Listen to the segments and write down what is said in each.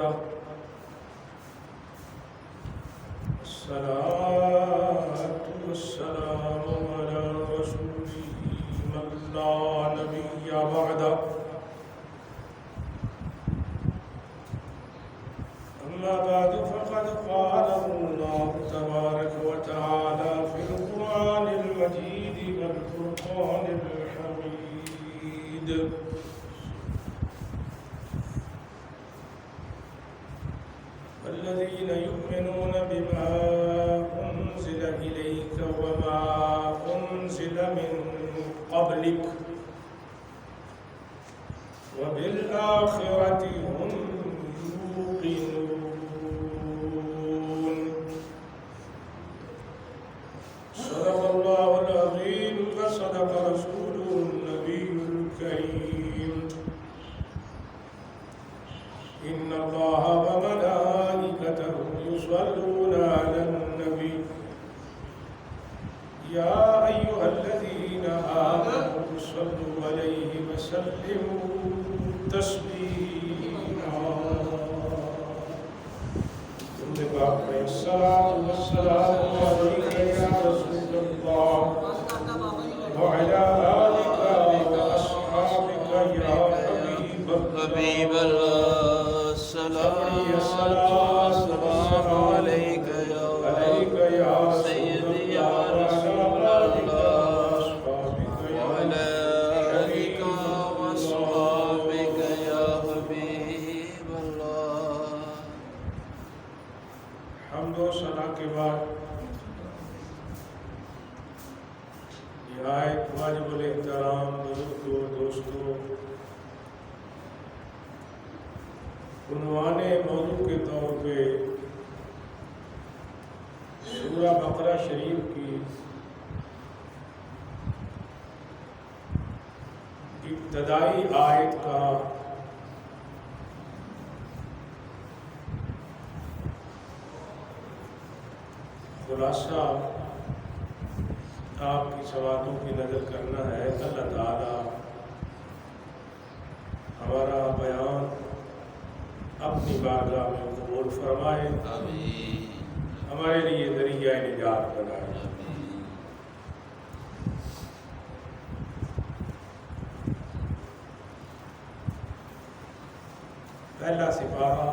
وحده الصلاة والسلام على رسوله من لا نبي بعده أما بعد فقد قال الله تبارك وتعالى في القرآن المجيد والفرقان الحميد والذين يؤمنون بما أنزل إليك وما أنزل من قبلك وبالآخرة هم يوقنون صدق الله العظيم وصدق رسوله النبي الكريم إن الله وملائكته يصلون على النبي يا أيها الذين آمنوا صلوا عليه وسلموا تسليما الصلاة والسلام عليك يا رسول الله وعلى آلك وأصحابك يا حبيب الله السلام عليك يا سيدي يا رسول الله وعلى آلك وأصحابك يا حبيب الله. حمد و ثنا کے بعد نہایت واجب الاحترام بزرگوں دوستوں، عنوان موضوع کے طور پہ سورہ بقرہ شریف کی ابتدائی آیت کا خلاصہ آپ کی سوالوں کی نظر کرنا ہے. اللہ تعالیٰ ہمارا بیان اپنی بارگاہ میں قبول فرمائے، ہمارے لیے ذریعہ نجات بنائے. پہلا سپارہ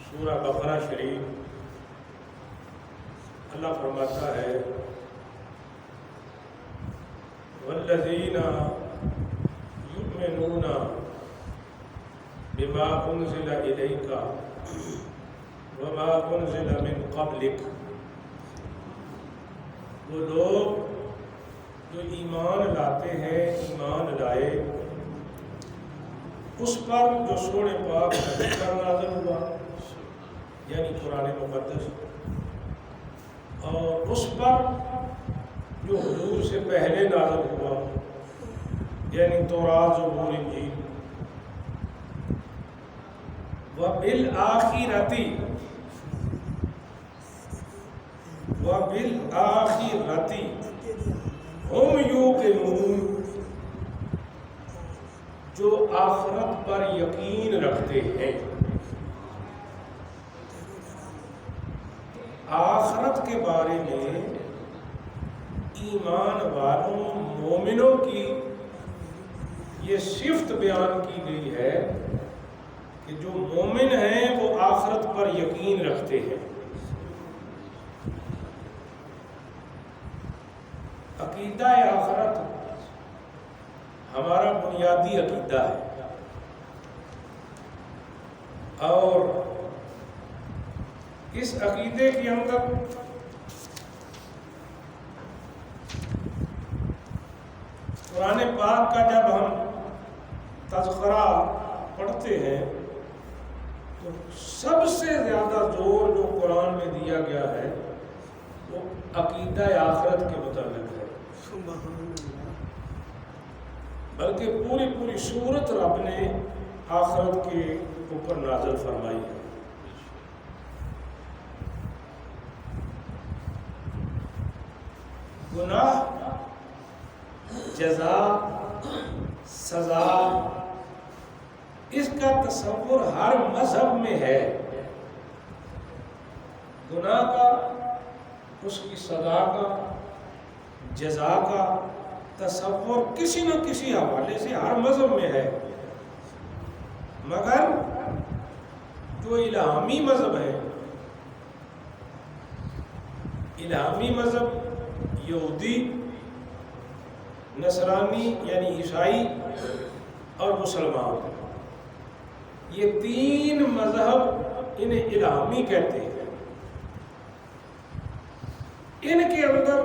سورہ بقرہ شریف. اللہ فرماتا ہے والذین یؤمنون بما انزل الیک وما انزل من قبلک. وہ لوگ جو ایمان لاتے ہیں، ایمان لائے اس پر جو سورہ پاک نبی پر نازل ہوا یعنی قرآن مقدس، اور اس پر جو حضور سے پہلے نازل ہوا یعنی تورات، زبور، انجیل. وَبِالْآخِرَةِ هُمْ يُوقِنُونَ. جو آخرت پر یقین رکھتے ہیں. آخرت کے بارے میں ایمان والوں مومنوں کی یہ صفت بیان کی گئی ہے کہ جو مومن ہیں وہ آخرت پر یقین رکھتے ہیں. عقیدہ آخرت ہمارا بنیادی عقیدہ ہے، اور اس عقیدے کے اندر قرآن پاک کا جب ہم تذکرہ پڑھتے ہیں تو سب سے زیادہ زور جو قرآن میں دیا گیا ہے وہ عقیدہ آخرت کے متعلق ہے. بلکہ پوری سورت رب نے آخرت کے اوپر نازل فرمائی ہے. گناہ، جزا، سزا، اس کا تصور ہر مذہب میں ہے. گناہ کا، اس کی سزا کا، جزا کا تصور کسی نہ کسی حوالے سے ہر مذہب میں ہے. مگر جو الہامی مذہب ہے، الہامی مذہب یہودی، نصرانی یعنی عیسائی اور مسلمان، یہ تین مذہب انہیں الہامی کہتے ہیں. ان کے اندر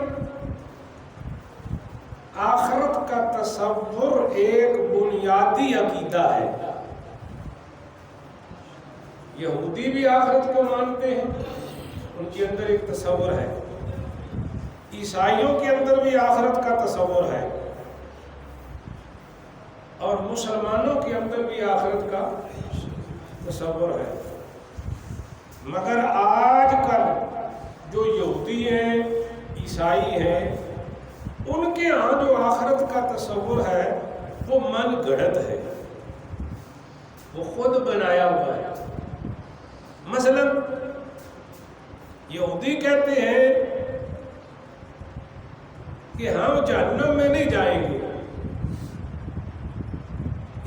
آخرت کا تصور ایک بنیادی عقیدہ ہے. یہودی بھی آخرت کو مانتے ہیں، ان کے اندر ایک تصور ہے. عیسائیوں کے اندر بھی آخرت کا تصور ہے، اور مسلمانوں کے اندر بھی آخرت کا تصور ہے. مگر آج کل جو یہودی ہیں، عیسائی ہیں، ان کے ہاں جو آخرت کا تصور ہے وہ من گھڑت ہے، وہ خود بنایا ہوا ہے. مثلا یہودی کہتے ہیں کہ ہم جہنم میں نہیں جائیں گے،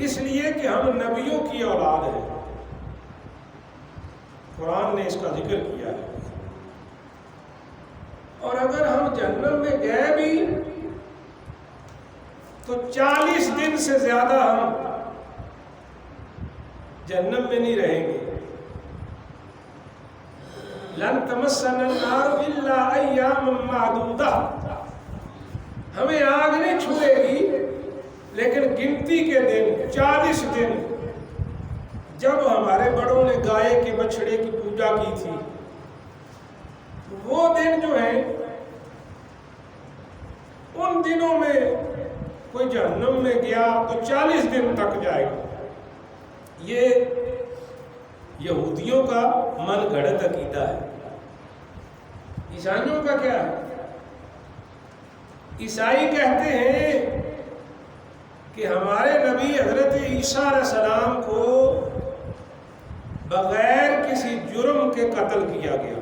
اس لیے کہ ہم نبیوں کی اولاد ہیں. قرآن نے اس کا ذکر کیا ہے. اور اگر ہم جہنم میں گئے بھی تو 40 دن سے زیادہ ہم جہنم میں نہیں رہیں گے. لن تمسنا النار الا ایاما معدودہ، ہمیں آگ نہیں چھوئے گی لیکن گنتی کے دن 40 دن. جب ہمارے بڑوں نے گائے کے بچڑے کی پوجا کی تھی، وہ دن جو ہیں ان دنوں میں کوئی جہنم میں گیا تو 40 دن تک جائے گا. یہ یہودیوں کا من گھڑت عقیدہ ہے. عیسائیوں کا کیا ہے؟ عیسائی کہتے ہیں کہ ہمارے نبی حضرت عیسیٰ علیہ السلام کو بغیر کسی جرم کے قتل کیا گیا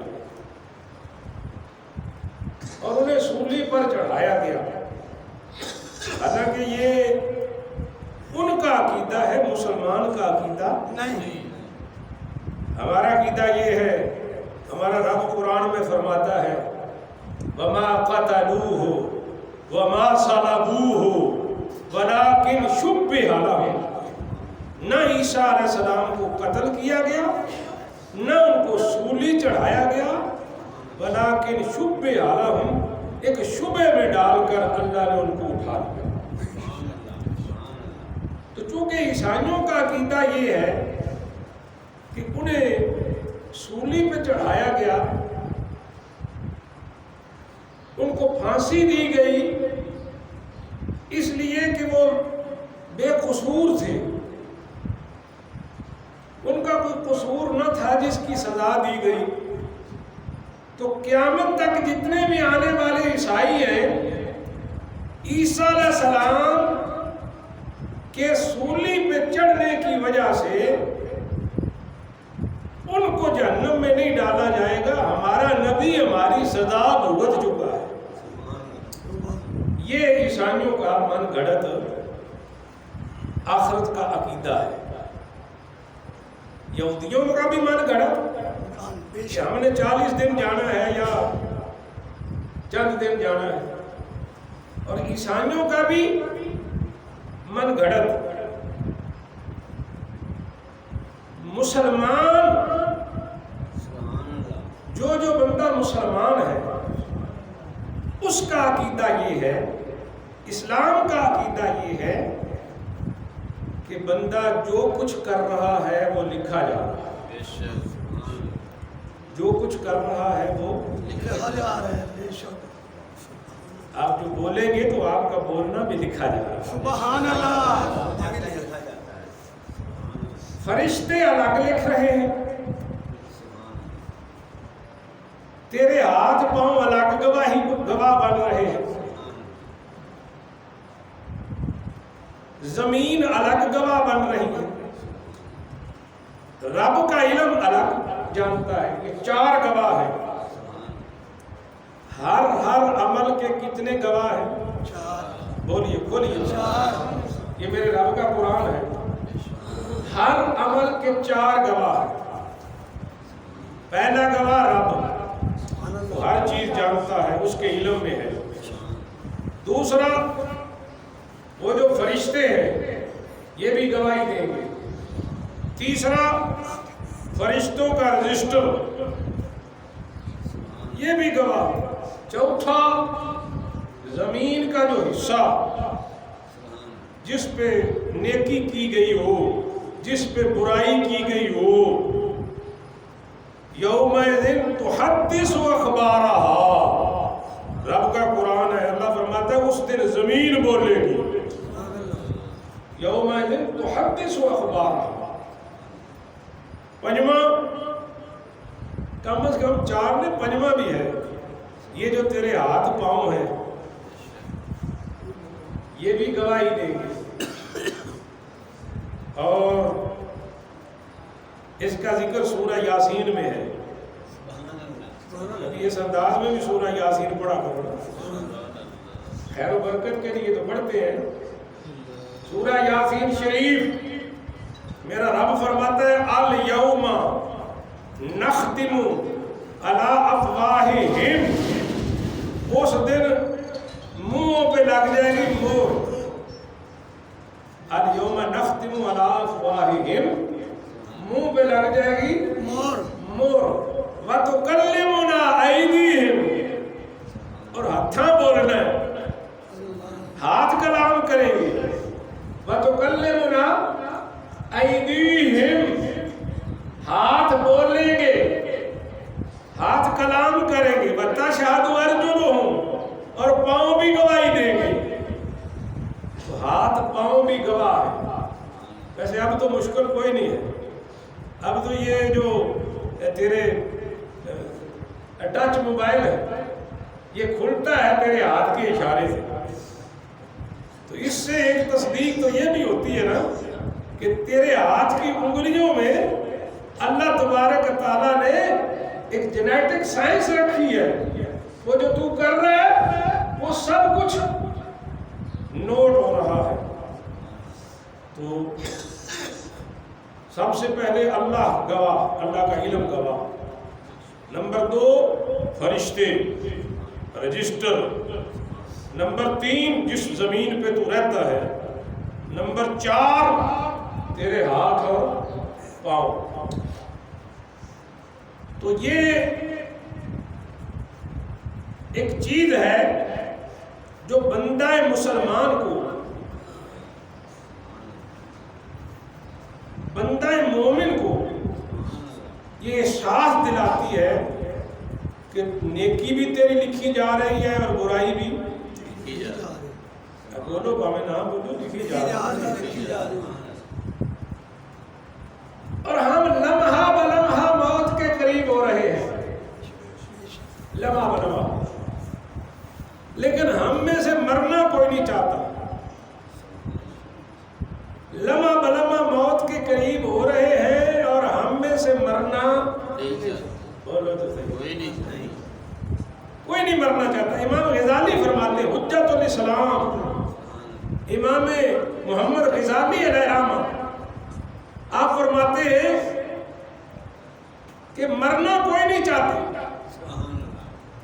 اور انہیں سولی پر چڑھایا گیا. حالانکہ یہ ان کا عقیدہ ہے، مسلمان کا عقیدہ نہیں. ہمارا عقیدہ یہ ہے، ہمارا رب قرآن میں فرماتا ہے وَمَا قَتَلُوهُ وَمَا صَلَبُوهُ وَلَكِنْ شُبِّهَ لَهُمْ. نہ عیسیٰ علیہ السلام کو قتل کیا گیا، نہ ان کو سولی چڑھایا گیا، وَلَكِنْ شُبِّهَ لَهُمْ، ایک شبہ میں ڈال کر اللہ نے ان کو اٹھا لیا. تو چونکہ عیسائیوں کا عقیدہ یہ ہے کہ انہیں سولی پہ چڑھایا گیا، ان کو پھانسی دی گئی اس لیے کہ وہ بے قصور تھے، ان کا کوئی قصور نہ تھا جس کی سزا دی گئی. تو قیامت تک جتنے بھی آنے والے عیسائی ہیں، عیسیٰ علیہ السلام کے سولی پہ چڑھنے کی وجہ سے ان کو جہنم میں نہیں ڈالا جائے گا. ہمارا نبی ہماری سزا بھگت چکا ہے. یہ عیسائیوں کا من گھڑت آخرت کا عقیدہ ہے. یہودیوں کا بھی من گھڑت کہ ہم نے 40 دن جانا ہے یا چند دن جانا ہے، اور عیسائیوں کا بھی من گھڑت. مسلمان جو بندہ مسلمان ہے اس کا عقیدہ یہ ہے، اسلام کا عقیدہ یہ ہے کہ بندہ جو کچھ کر رہا ہے وہ لکھا جا رہا ہے. جو کچھ کر رہا ہے وہ لکھا جا رہا ہے. آپ جو بولیں گے تو آپ کا بولنا بھی لکھا جا رہا ہے. سبحان اللہ. فرشتے الگ لکھ رہے ہیں، تیرے ہاتھ پاؤں الگ گواہ بن رہے ہیں، زمین الگ گواہ بن رہی ہے. رب کا علم الگ جانتا ہے. یہ 4 گواہ ہیں. ہر عمل کے کتنے گواہ ہیں؟ 4. بولیے بولیے. 4. یہ میرے رب کا قرآن ہے. ہر عمل کے 4 گواہ ہیں. پہلا گواہ رب، وہ ہر چیز جانتا ہے، اس کے علم میں ہے. دوسرا وہ جو فرشتے ہیں یہ بھی گواہی دیں گے. تیسرا فرشتوں کا رجسٹر، یہ بھی گواہ. چوتھا زمین کا جو حصہ جس پہ نیکی کی گئی ہو، جس پہ برائی کی گئی ہو، یومئذ تحدث اخبارہا، رب کا قرآن ہے. اللہ فرماتا ہے اس دن زمین بولے گی. یومئذ تحدث اخبارہا. پنجواں، کم از کم 4 نے پنجواں بھی ہے. یہ جو تیرے ہاتھ پاؤں ہیں یہ بھی گواہی دیں گے. اور اس کا ذکر سورہ یاسین میں ہے. ابھی اس انداز میں بھی سورہ یاسین پڑھا کرو، خیر و برکت کے لیے تو پڑھتے ہیں. سورہ یاسین شریف میرا رب فرماتا ہے الیوم نختم علی افواہہم. اس دن منہوں پہ لگ جائے گی مہر. الیوم نختم علی افواہہم، منہ پہ لگ جائے گی مہر. وَتُكَلِّمُنَا أَيْدِيهِمْ، اور ہاتھاں بولنا ہے، ہاتھ کلام کریں گے. وَتُكَلِّمُنَا أَيْدِيهِمْ، ہاتھ بولیں گے، ہاتھ کلام کریں گے. وَتَشْهَدُ أَرْجُلُهُمْ، اور پاؤں بھی گواہی دیں گے. تو ہاتھ پاؤں بھی گواہ ہے. ویسے اب تو مشکل کوئی نہیں ہے. اب تو یہ جو تیرے ٹچ موبائل ہے یہ کھلتا ہے تیرے ہاتھ کے اشارے سے. تو اس سے ایک تصدیق تو یہ بھی ہوتی ہے نا کہ تیرے ہاتھ کی انگلیوں میں اللہ تبارک تعالیٰ نے ایک جینیٹک سائنس رکھی ہے. وہ جو تو کر رہا ہے وہ سب کچھ نوٹ ہو رہا ہے. تو سب سے پہلے اللہ گواہ، اللہ کا علم گواہ. نمبر 2 فرشتے، رجسٹر. نمبر 3 جس زمین پہ تو رہتا ہے. نمبر 4 تیرے ہاتھ اور پاؤں. تو یہ ایک چیز ہے جو بندہ مسلمان کو، بندہ مومن کو یہ احساس دلاتی ہے کہ نیکی بھی تیری لکھی جا رہی ہے اور برائی بھی لکھی جا رہی ہے. بولو ہمیں نام بولو، لکھی جا رہی ہے. اور ہم لمحہ بلمحہ موت کے قریب ہو رہے ہیں، لمحہ بلمحہ. لیکن ہم میں سے مرنا کوئی نہیں چاہتا. لمحہ بلمحہ موت کے قریب ہو رہے ہیں اور ہم میں سے مرنا کوئی نہیں مرنا چاہتا. امام غزالی فرماتے ہیں، حجت الاسلام امام محمد غزالی علیہ رحمہ، آپ فرماتے ہیں کہ مرنا کوئی نہیں چاہتا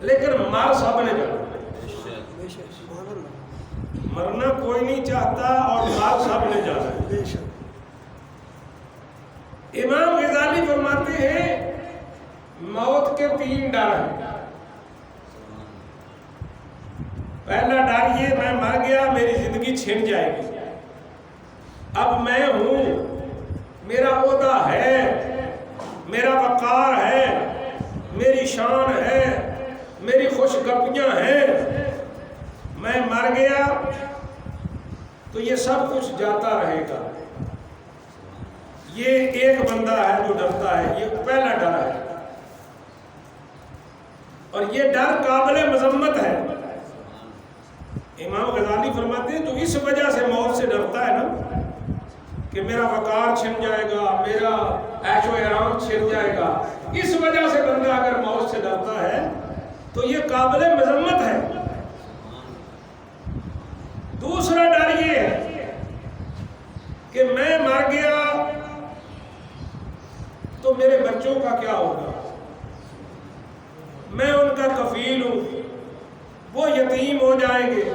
لیکن مر سب نے جانا. مرنا کوئی نہیں چاہتا اور مر سب نے جانا. امام غزالی فرماتے ہیں موت کے 3 ڈر ہیں. پہلا ڈر یہ میں مر گیا میری زندگی چھن جائے گی. اب میں ہوں، میرا عہدہ ہے، میرا وقار ہے، میری شان ہے، میری خوش گپیاں ہیں. میں مر گیا تو یہ سب کچھ جاتا رہے گا. یہ ایک بندہ ہے جو ڈرتا ہے، یہ پہلا ڈر ہے. اور یہ ڈر قابل مذمت ہے. امام غزالی فرماتے ہیں جو اس وجہ سے موت سے ڈرتا ہے نا کہ میرا وقار چھن جائے گا، میرا عیش و آرام چھن جائے گا، اس وجہ سے بندہ اگر موت سے ڈرتا ہے تو یہ قابل مذمت ہے۔ دوسرا ڈر یہ ہے کہ میں مر گیا تو میرے بچوں کا کیا ہوگا، میں ان کا کفیل ہوں، وہ یتیم ہو جائیں گے۔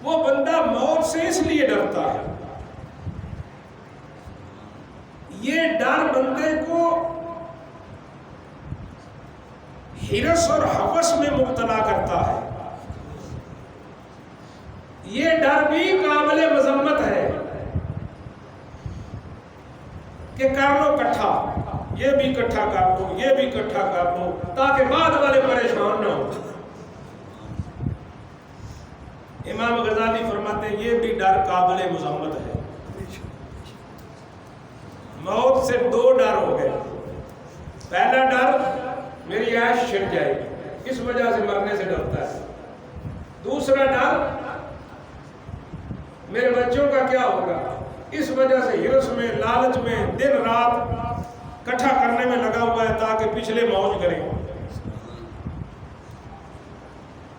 وہ بندہ موت سے اس لیے ڈرتا ہے، یہ ڈر بندے کو ہرس اور ہوس میں مبتلا کرتا ہے۔ یہ ڈر بھی قابل مذمت ہے کہ کر لو کٹھا، یہ بھی کٹھا کر لو، یہ بھی کٹھا کر لو، تاکہ بعد والے پریشان نہ ہو۔ امام غزالی فرماتے ہیں یہ بھی ڈر قابل مذمت ہے۔ موت سے دو ڈر ہو گئے۔ پہلا ڈر میری عیش چھن جائے گی، اس وجہ سے مرنے سے ڈرتا ہے۔ دوسرا ڈر میرے بچوں کا کیا ہوگا، اس وجہ سے ہرس میں، لالچ میں دن رات کٹھا کرنے میں لگا ہوا ہے تاکہ پچھلے موج کریں۔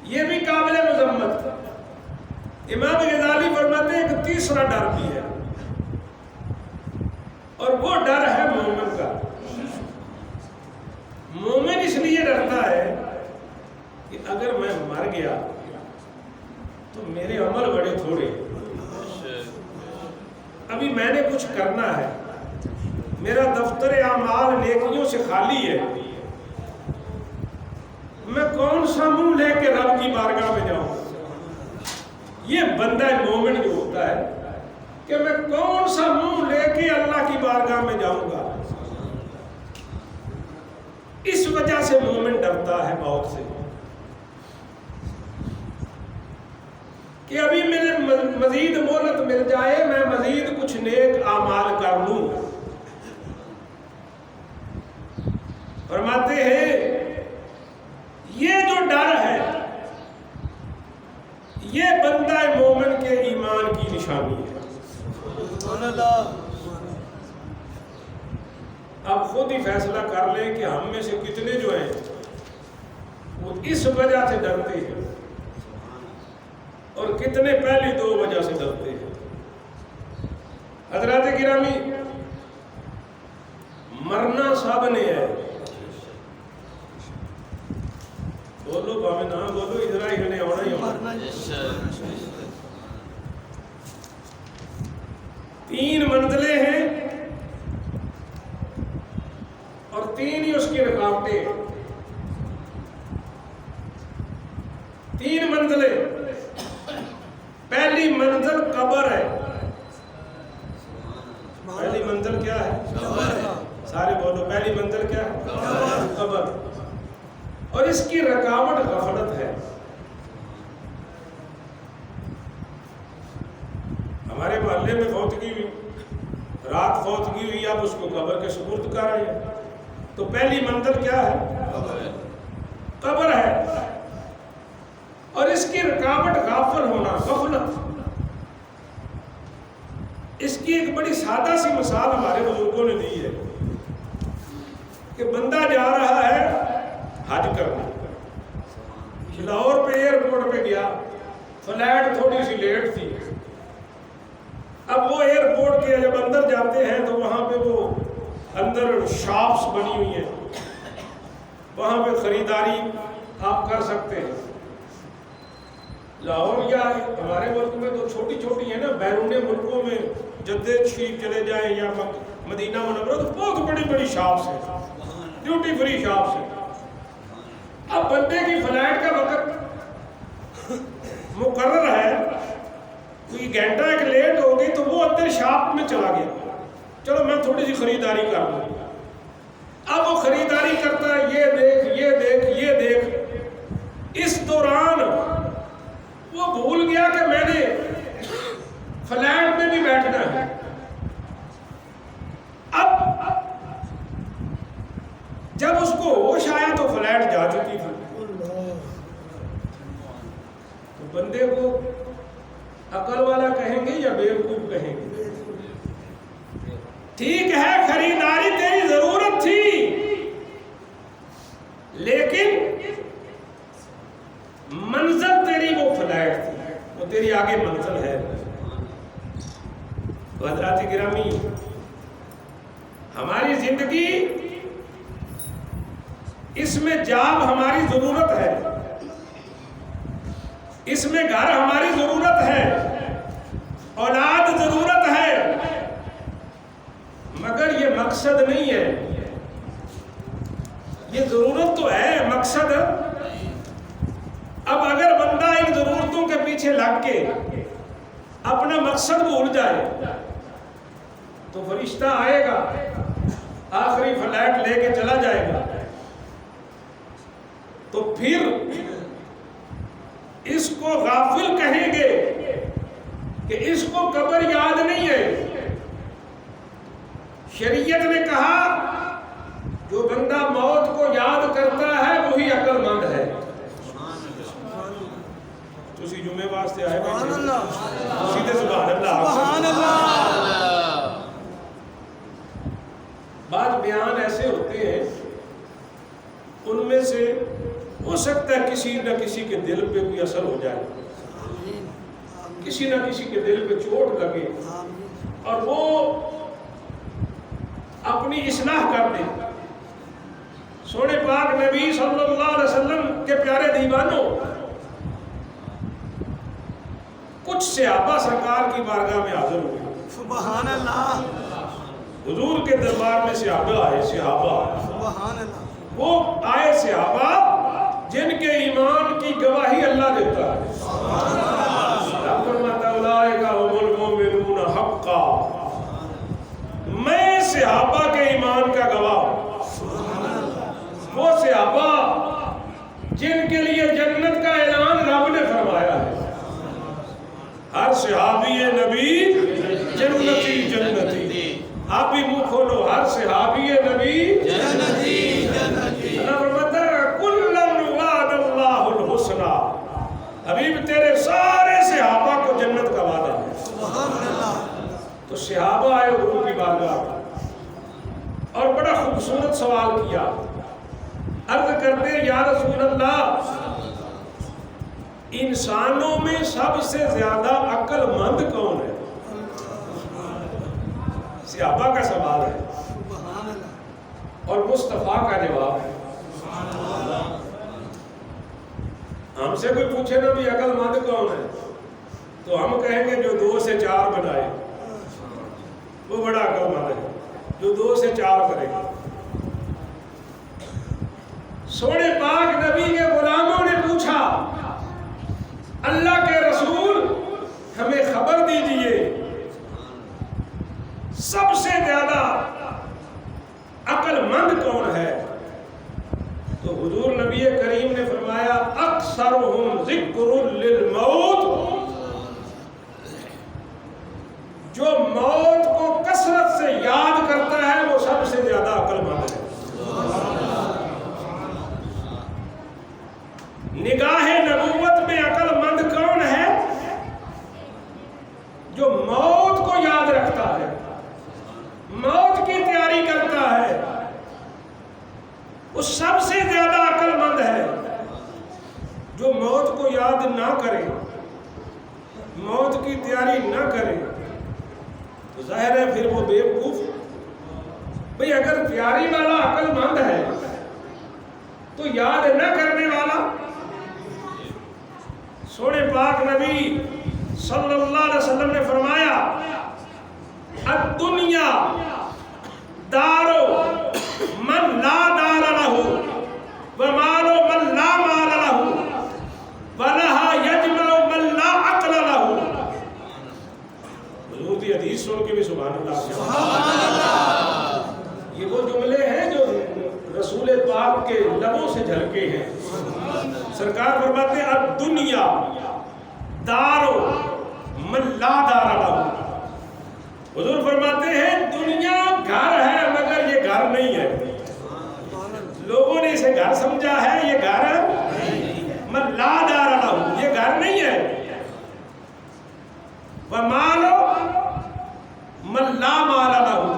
یہ بھی قابل مذمت۔ امام غزالی فرماتے ہیں کہ تیسرا ڈر بھی ہے، اور وہ ڈر ہے مومن کا۔ مومن اس لیے ڈرتا ہے کہ اگر میں مر گیا تو میرے عمل بڑے تھوڑے، ابھی میں نے کچھ کرنا ہے، میرا دفتر اعمال نیکیوں سے خالی ہے، میں کون سا منہ لے کے رب کی بارگاہ میں جاؤں۔ یہ بندہ مومن جو ہوتا ہے کہ میں کون سا منہ لے کے اللہ کی بارگاہ میں جاؤں گا، اس وجہ سے مومن ڈرتا ہے موت سے کہ ابھی مجھے مزید مہلت مل جائے، میں مزید کچھ نیک اعمال کر لوں۔ فرماتے ہیں یہ جو ڈر ہے یہ بندہ مومن کے ایمان کی نشانی ہے۔ اب خود ہی فیصلہ کر لیں کہ ہم میں سے کتنے جو ہیں وہ اس وجہ سے ڈرتے ہیں اور کتنے پہلی دو وجہ سے ڈرتے ہیں۔ حضرات گرامی، مرنا سب نے ہے، بولو باوے نہ بولو، ادھر ہی نے ہونا ہی ہونا۔ تین منزلیں ہیں اور تین ہی اس کی رکاوٹیں۔ تین منزلیں، پہلی منزل قبر ہے۔ پہلی منزل کیا ہے؟ سارے بولو، پہلی منزل کیا ہے؟ قبر۔ اور اس کی رکاوٹ غفلت ہے۔ ہمارے محلے میں فوتگی ہوئی، رات فوتگی ہوئی، آپ اس کو قبر کے سپرد کر رہے ہیں، تو پہلی منزل کیا ہے؟ قبر ہے۔ اور اس کی رکاوٹ غافل ہونا، غفلت۔ اس کی ایک بڑی سادہ سی مثال ہمارے بزرگوں نے دی ہے کہ بندہ جا رہا ہے حج کرنا، لاہور پہ ایئرپورٹ پہ گیا، فلائٹ تھوڑی سی لیٹ تھی۔ اب وہ ایئرپورٹ کے جب اندر جاتے ہیں تو وہاں پہ وہ اندر شاپس بنی ہوئی ہیں، وہاں پہ خریداری آپ کر سکتے ہیں۔ لاہور یا ہمارے ملک میں تو چھوٹی چھوٹی ہیں نا، بیرون ملکوں میں جدہ شریف چلے جائیں یا مدینہ منورہ تو بہت بڑی بڑی شاپس ہیں، ڈیوٹی فری شاپس ہیں۔ اب بندے کی فلائٹ کا وقت مقرر ہے، کوئی گھنٹہ ایک لیٹ ہو گئی تو وہ اندر شاپ میں چلا گیا، چلو میں تھوڑی سی خریداری کر لوں۔ اب وہ خریداری کرتا ہے، یہ دیکھ یہ دیکھ یہ دیکھ، اس دوران وہ بھول گیا کہ میں نے فلائٹ میں بھی بیٹھنا ہے۔ اب جب اس کو ہوش آیا تو فلائٹ جا چکی تھی۔ تو بندے کو عقل والا کہیں گے یا بیوقوف؟ خریداری تیری ضرورت تھی، لیکن منزل تیری وہ فلیٹ تھی، وہ تیری آگے منزل ہے۔ تو حضرات گرامی، ہماری زندگی، اس میں جاب ہماری ضرورت ہے، اس میں گھر ہماری ضرورت ہے، اولاد ضرورت ہے، مگر یہ مقصد نہیں ہے۔ یہ ضرورت تو ہے، مقصد۔ اب اگر بندہ ان ضرورتوں کے پیچھے لگ کے اپنا مقصد بھول جائے تو فرشتہ آئے گا، آخری فلائٹ لے کے چلا جائے گا، تو پھر اس کو غافل کہیں گے کہ اس کو قبر یاد نہیں ہے۔ شریعت نے کہا جو بندہ موت کو یاد کرتا ہے وہی عقل مند ہے۔ تسی جمعے واسطے آئے سیدھے سبحان اللہ۔ بعض بیان ایسے ہوتے ہیں، ان میں سے ہو سکتا ہے کسی نہ کسی کے دل پہ کوئی اثر ہو جائے، کسی نہ کسی کے دل پہ چوٹ لگے اور وہ اپنی اصلاح کر دے۔ سونے پاک نبی صلی اللہ علیہ وسلم کے پیارے دیوانوں، کچھ صحابہ سرکار کی بارگاہ میں حاضر ہوئے۔ سبحان اللہ۔ حضور کے دربار میں صحابہ آئے، سبحان اللہ۔ وہ آئے صحابہ جن کے ایمان کی گواہی اللہ دیتا ہے۔ میں صحابہ کے ایمان کا گواہ ہوں۔ وہ صحابہ جن کے لیے جنت کا اعلان رب نے فرمایا ہے، ہر صحابی نبی جنتی جنتی۔ آپ بھی منہ کھولو، ہر صحابی نبی جنتی جنتی۔ کلن وعد اللہ الحسنى، حبیب تیرے سارے صحابہ کو جنت کا وعدہ ہے۔ سبحان اللہ۔ تو صحابہ آئے حضور کی بارگاہ اور بڑا خوبصورت سوال کیا، عرض کرتے یا رسول اللہ، انسانوں میں سب سے زیادہ عقل مند کون ہے؟ صحابہ کا سوال ہے اور مصطفیٰ کا جواب ہے۔ ہم سے کوئی پوچھے نا بھی عقل مند کون ہے تو ہم کہیں گے جو 2 سے 4 بنائے وہ بڑا عقل مند ہے، جو 2 سے 4 کرے گا۔ سونے پاک نبی کے غلاموں نے پوچھا، اللہ کے رسول ہمیں خبر دیجئے سب سے زیادہ عقل مند کون ہے؟ تو حضور نبی کریم نے فرمایا اکثرہم ذکر للموت، جو موت کو کثرت سے یاد کرتا ہے وہ سب سے زیادہ عقل مند ہے۔ نگاہ نبوت میں عقل مند کون ہے؟ جو موت کو یاد رکھتا ہے، موت کی تیاری کرتا ہے، وہ سب سے زیادہ عقل مند ہے۔ جو موت کو یاد نہ کرے، موت کی تیاری نہ کرے تو ظاہر ہے پھر وہ بیوقوف۔ بھئی اگر تیاری والا عقل مند ہے تو یاد نہ کرنے والا؟ سونے پاک نبی صلی اللہ علیہ وسلم نے فرمایا الدنیا دارو من لا دار لہو ومالو من لا مال لہو ولہا یجمع من لا عقل لہو۔ حضور کی حدیث سن کے بھی سبحان اللہ۔ یہ وہ جملے ہیں جو رسول پاک کے لبوں سے جھلکے ہیں۔ سرکار فرماتے ہیں الدنیا دارو من لا دار لہو۔ حضور فرماتے ہیں دنیا گھر ہے مگر یہ گھر نہیں ہے۔ لوگوں نے اسے گھر سمجھا ہے، یہ گھر من لا دار لہو، یہ گھر نہیں ہے۔ ومالو من لا مال لہو،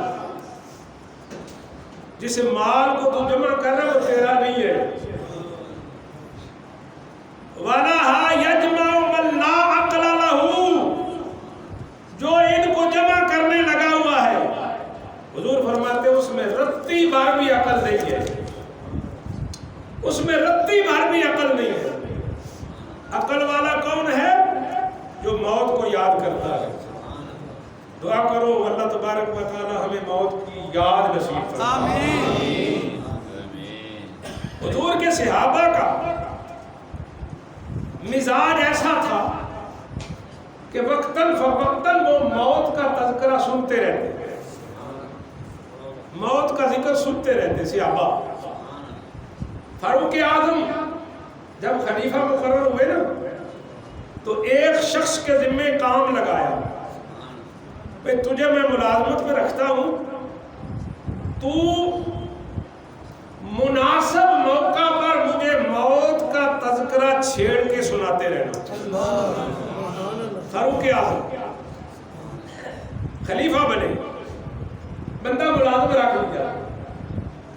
جس مال کو تو جمع کر رہا وہ تیرا نہیں ہے. وَلَهَا يَجْمَعُ مَنْ لَا عَقْلَ لَهُ، جو ان کو جمع کرنے لگا ہوا ہے، حضور فرماتے ہیں اس میں رتی بھر بھی عقل نہیں ہے، اس میں رتی بھر بھی عقل نہیں ہے. عقل والا کون ہے؟ جو موت کو یاد کرتا ہے. دعا کرو اللہ تبارک و تعالی ہمیں موت کی یاد نصیب فرمائے. آمین. حضور کے صحابہ کا مزاج ایسا تھا کہ وقتاً فوقتاً وہ موت کا تذکرہ سنتے رہتے، موت کا ذکر سنتے رہتے صحابہ. فاروق اعظم جب خلیفہ مقرر ہوئے نا تو ایک شخص کے ذمہ کام لگایا، بھئی تجھے میں ملازمت پہ رکھتا ہوں، تو مناسب موقع پر مجھے موت کا تذکرہ چھیڑ کے سناتے رہنا. فاروق اعظم خلیفہ بنے، بندہ ملازم رکھ لیا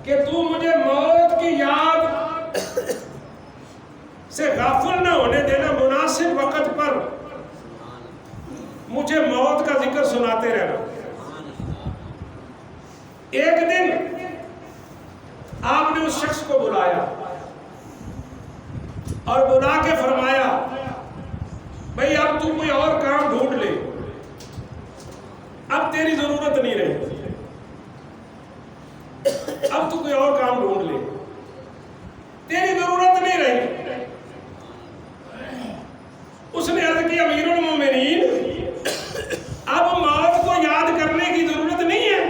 کہ تو مجھے موت کی یاد سے غافل نہ ہونے دینا، مناسب وقت پر مجھے موت کا ذکر سناتے رہنا. ایک دن آپ نے اس شخص کو بلایا اور بلا کے فرمایا بھئی اب تو کوئی اور کام ڈھونڈ لے، اب تیری ضرورت نہیں رہی، اب تو کوئی اور کام ڈھونڈ لے، تیری ضرورت نہیں رہی. اس نے عرض کی امیر المومنین اب موت کو یاد کرنے کی ضرورت نہیں ہے.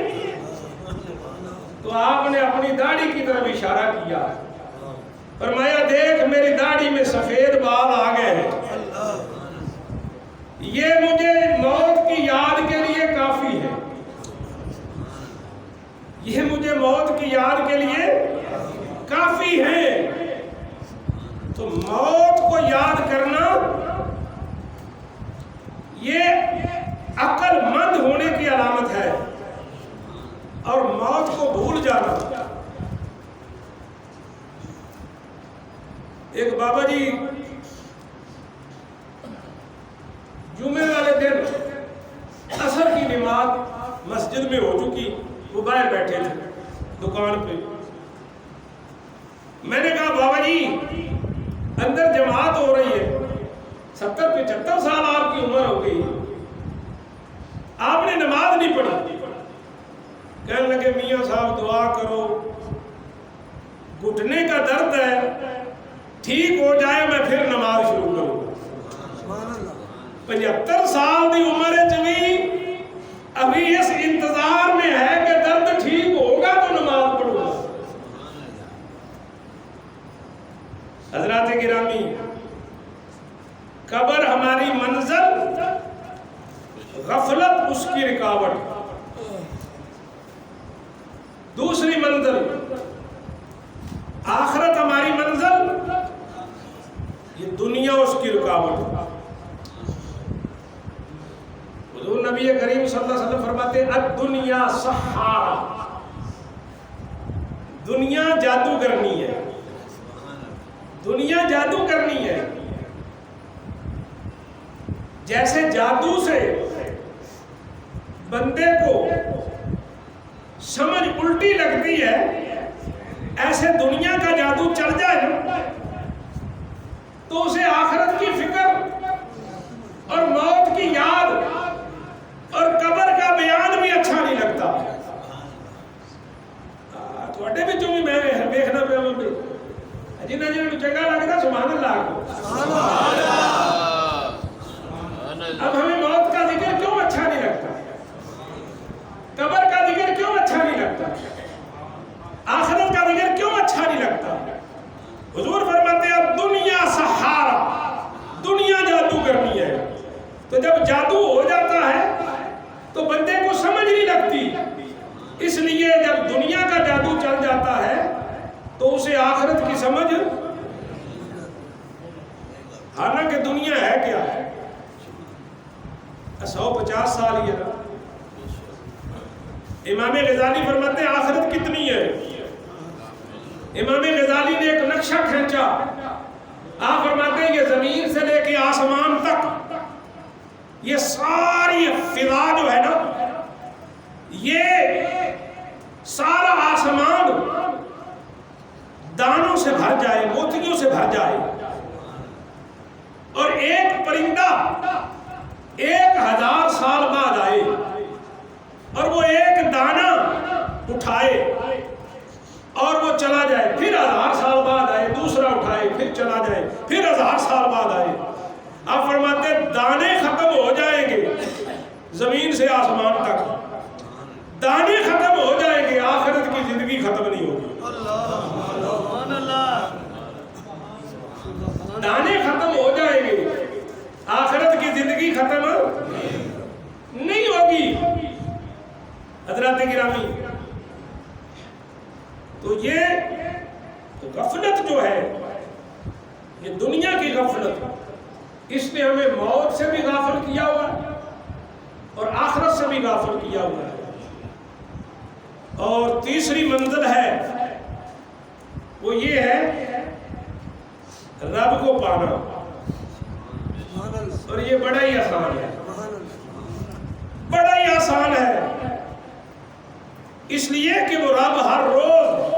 تو آپ نے اپنی داڑھی کی طرف اشارہ کیا، فرمایا دیکھ میری داڑھی میں سفید بال آ گئے ہیں، یہ مجھے موت کی یاد کے لیے کافی ہے، یہ مجھے موت کی یاد کے لیے کافی ہے. تو موت کو یاد کرنا یہ عقل مند ہونے کی علامت ہے، اور موت کو بھول جانا. ایک بابا جی جمعے والے دن عصر کی نماز مسجد میں ہو چکی، وہ باہر بیٹھے تھے دکان پہ. میں نے کہا بابا جی اندر جماعت ہو رہی ہے، 70-75 سال آپ کی عمر ہو گئی، آپ نے نماز نہیں پڑھی. کہنے لگے میاں صاحب دعا کرو، گھٹنے کا درد ہے، ٹھیک ہو جائے میں پھر نماز شروع کروں. 75 سال کی عمر بھی ابھی اس انتظار میں ہے کہ درد ٹھیک ہوگا تو نماز پڑھوں گا. حضرات گرامی، قبر ہماری منزل، غفلت اس کی رکاوٹ. دوسری منزل آخرت ہماری منزل، یہ دنیا اس کی رکاوٹ. حضور نبی کریم صلی اللہ علیہ وسلم فرماتے ہیں الدنیا سحارہ، دنیا جادو کرنی ہے، دنیا جادو کرنی ہے. جیسے جادو سے بندے کو سمجھ الٹی لگتی ہے، ایسے دنیا کا جادو چل جائے نا تو اسے آخرت کی فکر اور موت کی یاد اور قبر کا بیان بھی اچھا نہیں لگتا. تھوڑے بھی چونگی میں دیکھنا پہ ہمیں جنہیں جنہیں چنگا لگتا سبحان اللہ کو. اب ہمیں موت کا ذکر کیوں اچھا نہیں لگتا، قبر کا ذکر کیوں اچھا نہیں لگتا، آخرت کا ذکر کیوں اچھا نہیں لگتا؟ حضور فرماتے ہیں اب دنیا سحارہ، دنیا جادو کرنی ہے. تو جب جادو ہو جاتا ہے تو بندے کو سمجھ نہیں لگتی، اس لیے جب دنیا کا جادو چل جاتا ہے تو اسے آخرت کی سمجھ، حالانکہ دنیا ہے کیا، 150 سال ہی ہے نا. امام غزالی فرماتے ہیں آخرت کتنی ہے؟ امام غزالی نے ایک نقشہ کھینچا، آپ فرماتے ہیں یہ زمین سے لے کے آسمان تک، یہ ساری فضا جو ہے نا، یہ سارا آسمان دانوں سے بھر جائے، موتیوں سے بھر جائے، اور ایک پرندہ 1000 سال بعد آئے اور وہ ایک دانہ اٹھائے اور وہ چلا جائے، پھر 1000 سال بعد آئے، دوسرا اٹھائے، پھر چلا جائے، پھر 1000 سال بعد آئے۔ آپ فرماتے ہیں دانے ختم ہو جائیں گے زمین سے آسمان تک، دانے ختم ہو جائیں گے، آخرت کی زندگی ختم نہیں ہوگی۔ دانے ختم ہو جائیں گے، آخرت کی زندگی ختم نہیں ہوگی۔ حضرات گرامی، تو یہ غفلت جو ہے، یہ دنیا کی غفلت، اس نے ہمیں موت سے بھی غافل کیا ہوا ہے اور آخرت سے بھی غافل کیا ہوا ہے۔ اور تیسری منزل ہے وہ یہ ہے رب کو پانا، اور یہ بڑا ہی آسان ہے، بڑا ہی آسان ہے، اس لیے کہ وہ رب ہر روز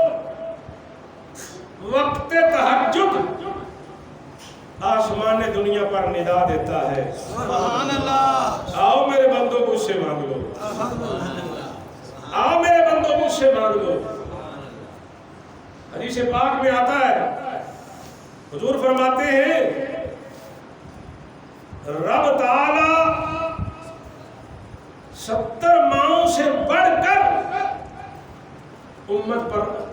وقت تہجد آسمان دنیا پر ندا دیتا ہے، سبحان اللہ، آؤ میرے بندوں مجھ سے مانگ لو، آؤ میرے بندوں مجھ سے مانگ لو۔ حدیث پاک میں آتا ہے، حضور فرماتے ہیں رب تعالی 70 ماؤں سے بڑھ کر امت پر